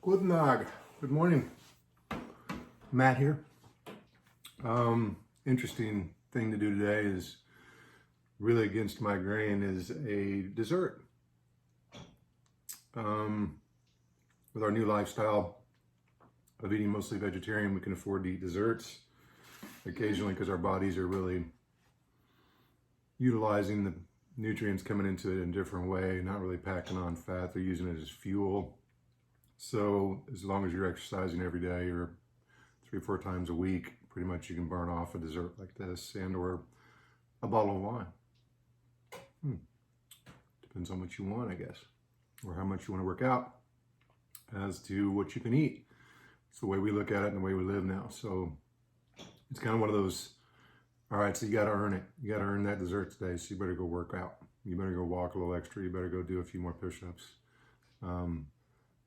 Guten Tag. Good morning. Matt here. Interesting thing to do today is really against my grain is a dessert. With our new lifestyle of eating mostly vegetarian, we can afford to eat desserts occasionally because our bodies are really utilizing the nutrients coming into it in a different way, not really packing on fat. They're using it as fuel. So as long as you're exercising every day or 3 or 4 times a week, pretty much you can burn off a dessert like this and or a bottle of wine. Depends on what you want, I guess, or how much you want to work out as to what you can eat. It's the way we look at it and the way we live now. So it's kind of one of those, all right, so you got to earn it. You got to earn that dessert today, so you better go work out. You better go walk a little extra. You better go do a few more push-ups,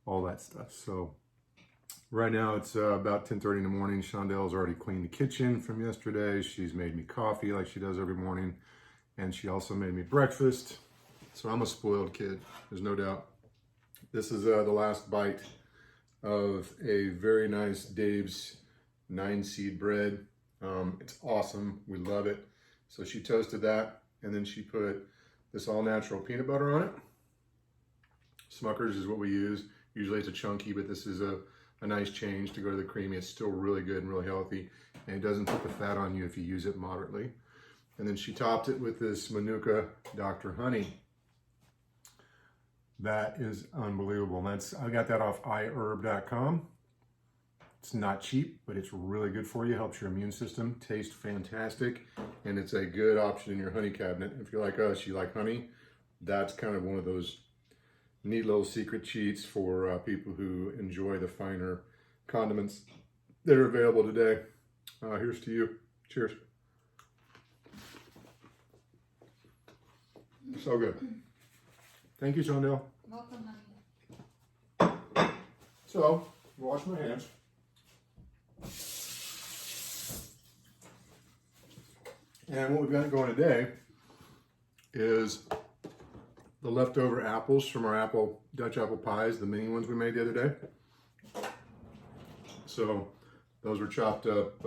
all that stuff. So right now it's about 10:30 in the morning. Shondel's already cleaned the kitchen from yesterday. She's made me coffee like she does every morning. And she also made me breakfast. So I'm a spoiled kid, there's no doubt. This is the last bite of a very nice Dave's 9-seed bread. It's awesome, we love it. So she toasted that, and then she put this all-natural peanut butter on it. Smucker's is what we use. Usually it's a chunky, but this is a nice change to go to the creamy. It's still really good and really healthy, and it doesn't put the fat on you if you use it moderately. And then she topped it with this Manuka Dr. Honey. That is unbelievable. I got that off iherb.com. It's not cheap, but it's really good for you. Helps your immune system. Tastes fantastic. And it's a good option in your honey cabinet. If you're like us, you like honey, that's kind of one of those neat little secret cheats for people who enjoy the finer condiments that are available today. Here's to you. Cheers. So good. Thank you, Shondel. Welcome, honey. So, wash my hands. And what we've got going today is the leftover apples from our Dutch apple pies, the mini ones we made the other day. So those were chopped up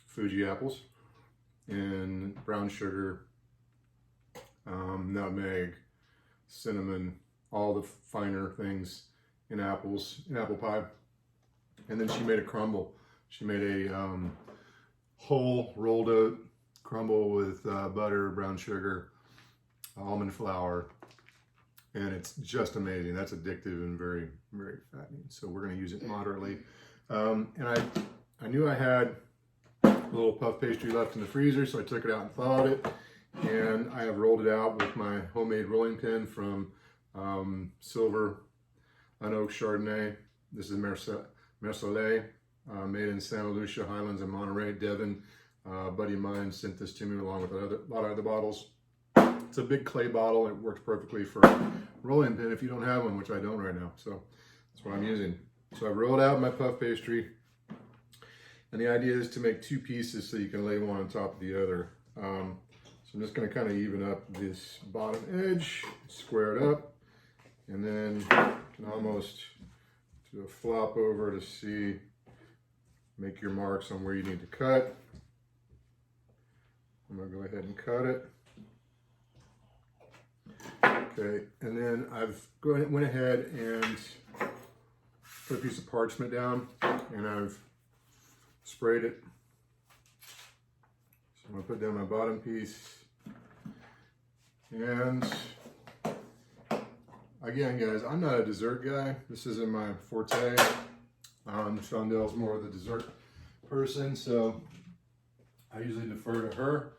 Fuji apples and brown sugar, nutmeg, cinnamon, all the finer things in apple pie. And then she made a crumble. She made a whole rolled oat crumble with butter, brown sugar, almond flour, and it's just amazing. That's addictive and very, very fattening. So we're going to use it moderately. And I knew I had a little puff pastry left in the freezer, so I took it out and thawed it. And I have rolled it out with my homemade rolling pin from Silver Unoak Chardonnay. This is Mercelet, made in Santa Lucia, Highlands, and Monterey. Devin, buddy of mine, sent this to me along with a lot of other bottles. It's a big clay bottle. It works perfectly for a rolling pin if you don't have one, which I don't right now. So that's what I'm using. So I rolled out my puff pastry. And the idea is to make 2 pieces so you can lay one on top of the other. So I'm just going to kind of even up this bottom edge, square it up, and then you can almost do a flop over to see, make your marks on where you need to cut. I'm going to go ahead and cut it. Okay, and then I've went ahead and put a piece of parchment down, and I've sprayed it. So I'm going to put down my bottom piece. And again, guys, I'm not a dessert guy. This isn't my forte. Shondel's more of the dessert person, so I usually defer to her.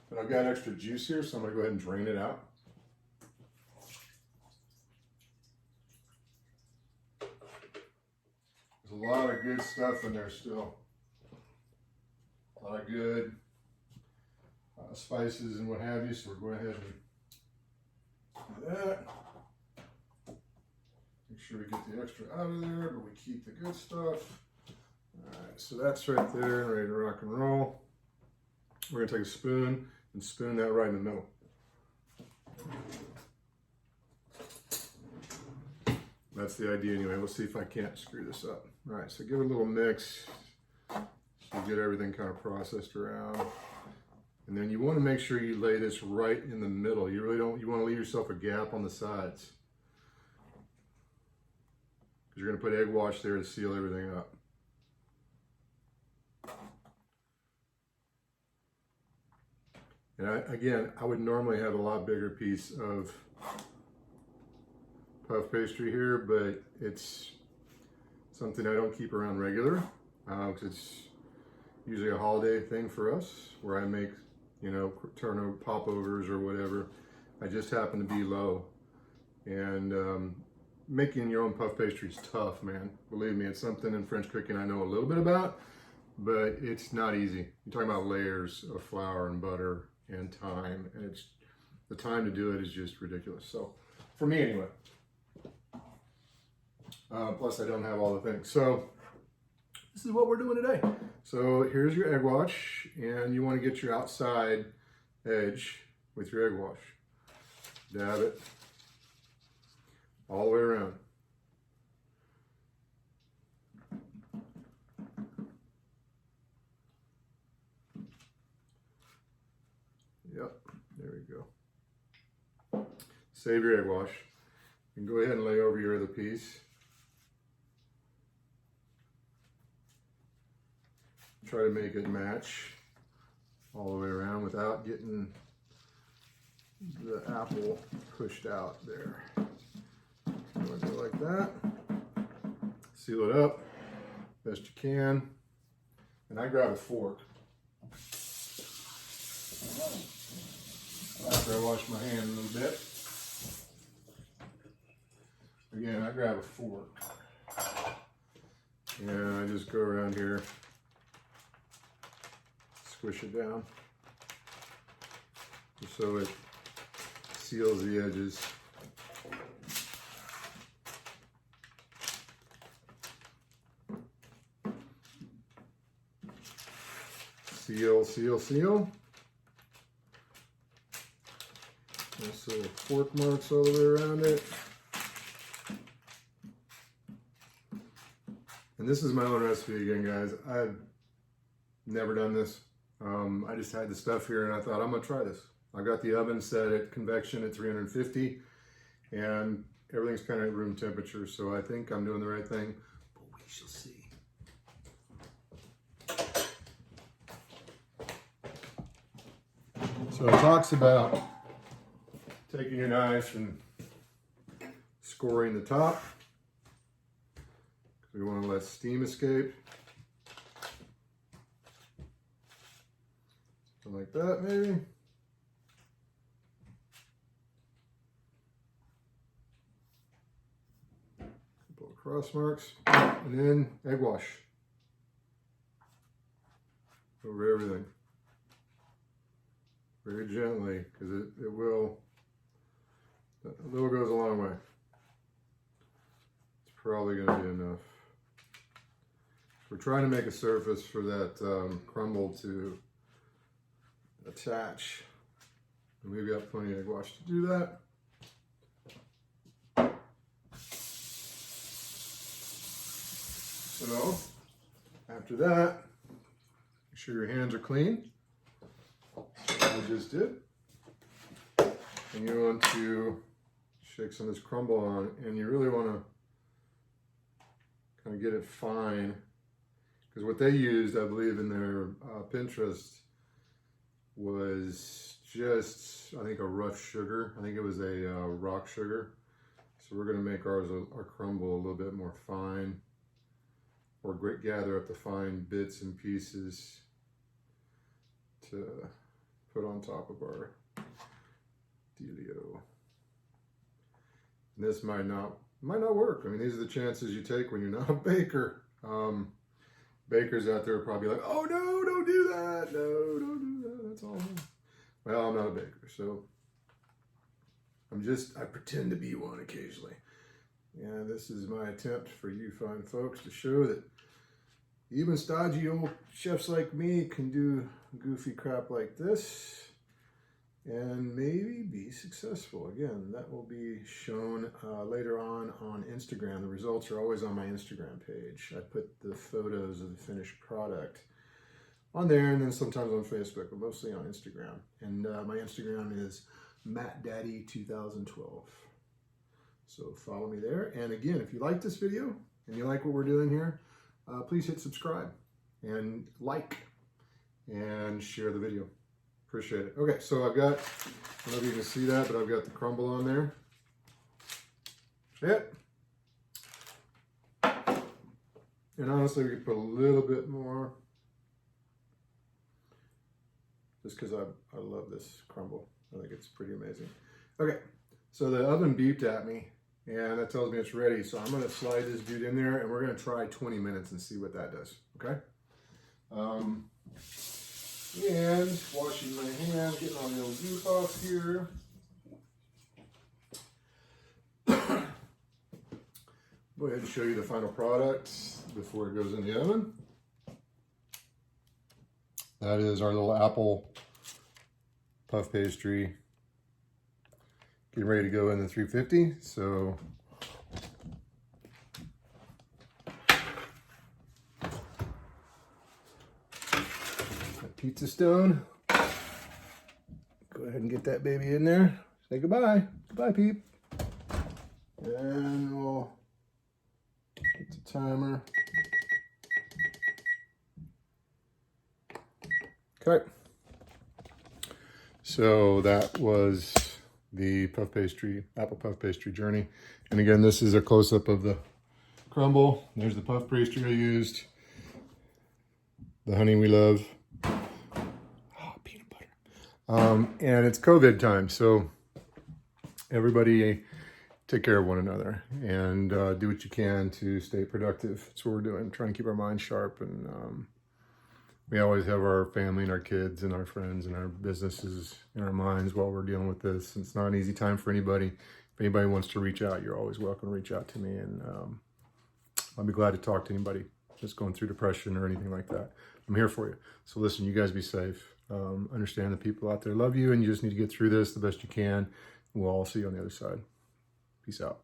But I've got extra juice here, so I'm going to go ahead and drain it out. There's a lot of good stuff in there still. A lot of good spices and what have you, so we're going ahead and do that. Make sure we get the extra out of there, but we keep the good stuff. All right, so that's right there, ready to rock and roll. We're gonna take a spoon and spoon that right in the middle. That's the idea anyway. We'll see if I can't screw this up. All right, so give it a little mix. So you get everything kind of processed around. And then you want to make sure you lay this right in the middle. You really don't, you want to leave yourself a gap on the sides. Because you're going to put egg wash there to seal everything up. And again, I would normally have a lot bigger piece of puff pastry here, but it's something I don't keep around regular, because it's usually a holiday thing for us, where I make, you know, turnover popovers or whatever. I just happen to be low, and making your own puff pastry is tough, man. Believe me, it's something in French cooking I know a little bit about, but it's not easy. You're talking about layers of flour and butter and time, and it's the time to do it is just ridiculous. So for me anyway, plus I don't have all the things. So this is what we're doing today. So here's your egg wash, and you want to get your outside edge with your egg wash. Dab it all the way around. Yep, there we go. Save your egg wash. And go ahead and lay over your other piece. Try to make it match all the way around without getting the apple pushed out there. So go like that. Seal it up best you can. And I grab a fork. After I wash my hand a little bit. Again, I grab a fork. And I just go around here. Squish it down. Just so it seals the edges. Seal, seal, seal. Nice little fork marks all the way around it. And this is my own recipe again, guys. I've never done this. I just had the stuff here and I thought, I'm gonna try this. I got the oven set at convection at 350 and everything's kind of at room temperature. So I think I'm doing the right thing, but we shall see. So it talks about taking your knife and scoring the top. We want to let steam escape. Something like that, maybe. Couple of cross marks, and then egg wash over everything. Very gently, because it will, a little goes a long way. It's probably going to be enough. We're trying to make a surface for that crumble to attach. And we've got plenty of egg wash to do that. So, after that, make sure your hands are clean. I just did. And you want to shake some of this crumble on, and you really want to kind of get it fine. Because what they used, I believe, in their Pinterest was just, I think, a rough sugar. I think it was a rock sugar. So we're going to make our crumble a little bit more fine, or gather up the fine bits and pieces to put on top of our dealio. And this might not work. I mean, these are the chances you take when you're not a baker. Bakers out there are probably like, oh no, don't do that. No, don't do that. That's all. Well, I'm not a baker, so I pretend to be one occasionally. Yeah, this is my attempt for you fine folks to show that even stodgy old chefs like me can do goofy crap like this. and maybe be successful. Again, that will be shown later on Instagram. The results are always on my Instagram page. I put the photos of the finished product on there, and then sometimes on Facebook, but mostly on Instagram. And my Instagram is MattDaddy2012. So follow me there. And again, if you like this video and you like what we're doing here, please hit subscribe and like and share the video. Appreciate it. Okay, so I've got, I don't know if you can see that, but I've got the crumble on there. Yep. And honestly, we could put a little bit more, just because I love this crumble. I think it's pretty amazing. Okay, so the oven beeped at me, and that tells me it's ready. So I'm gonna slide this dude in there, and we're gonna try 20 minutes and see what that does, okay? And washing my hands, getting all the old goop off here. Go ahead and show you the final product before it goes in the oven. That is our little apple puff pastry. Getting ready to go in the 350. So pizza stone. Go ahead and get that baby in there. Say goodbye. Goodbye, peep. And we'll get the timer. Okay. So that was the puff pastry, apple puff pastry journey. And again, this is a close-up of the crumble. There's the puff pastry I used. The honey we love. And it's COVID time, so everybody take care of one another and do what you can to stay productive. That's what we're doing, trying to keep our minds sharp. And we always have our family and our kids and our friends and our businesses in our minds while we're dealing with this. It's not an easy time for anybody. If anybody wants to reach out, you're always welcome to reach out to me. And I'll be glad to talk to anybody that's going through depression or anything like that. I'm here for you. So listen, you guys be safe. Understand the people out there love you, and you just need to get through this the best you can. We'll all see you on the other side. Peace out.